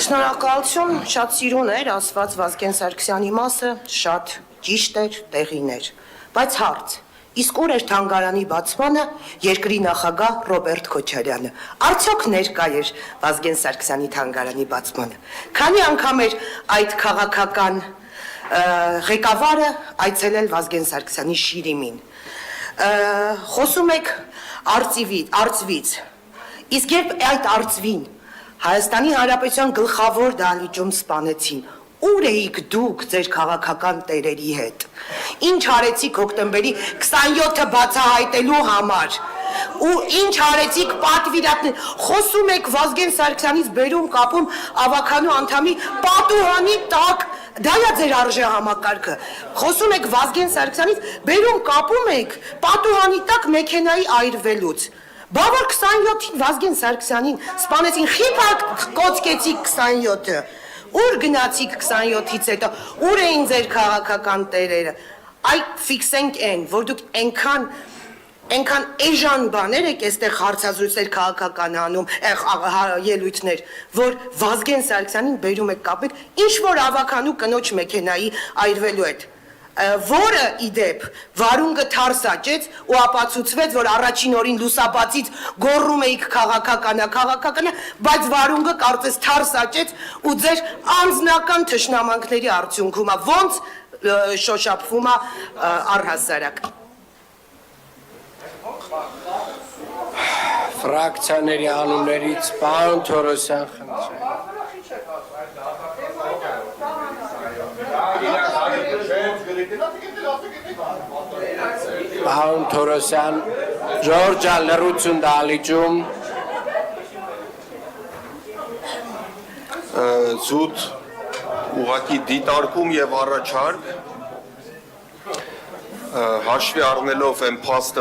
Շնորհակալություն, շատ սիրուն էր ասված Վազգեն Սարգսյանի մասը, շատ ճիշտ էր, տեղին էր, բայց հարց, իսկ ուր էր թանգարանի բացմանը երկրի նախագահ Ռոբերտ Քոչարյանը, արդյոք ներկա էր Վազգեն Սարգսյանի թանգարանի բացմանը, քանի անգամ էր այդ քաղաքական ղեկավարը այցելել Վազգեն Սարգսյանի շիրիմին, խոսում եք արծվից, իսկ երբ այդ արծվին Հայաստանի Հանրապետության գլխավոր դահլիճում սպանեցին, ուր էիք դուք ձեր քաղաքական տերերի հետ, ինչ արեցիք հոկտեմբերի 27-ը բացահայտելու համար, ու ինչ արեցիք պատվիրատներ, խոսում եք Վազգեն Սարգսյանից բերում կապում ավականու անդամի պատուհանի տակ, դա է ձեր արժե համակարգը, խոսում եք Վազգեն Սարգսյանից բերում կապում եք պատուհանի տակ մեքենայի այրվելուց, Բա որ 27-ին Վազգեն Սարգսյանին սպանեցին, խիփակ կոծկեցիք 27-ը, ուր գնացիք 27-ից հետո, ուր էին ձեր քաղաքական տերերը, այ ֆիքսենք են, որ դուք ենքան էժան բաներ եք էստեղ հարցազրույցներ քաղաքական անում, ելույթներ, որ Վազգեն Սարգսյանին բերում եք կապեք, ինչ որ ավականու կնոջ մեքենայի այրվելու հետ, որը իդեպ վարունգը թարսաճեց ու ապացուցվեց, որ առաջին օրին լուսաբացից գոռում էիք քաղաքականա, բայց վարունգը կարծես թարսաճեց ու ձեր անձնական թշնամանքների արդյունքում է, ոնց շոշափվում է առհասարակ։ Ֆրակցիաների անուններից պարոն Թորոսյան խնդրեմ։ Պարոն Թորոսյան, Ժորժա լռություն դահլիճում։ Զուտ ուղղակի դիտարկում եւ առաջարկ հաշվի առնելով այն փաստը,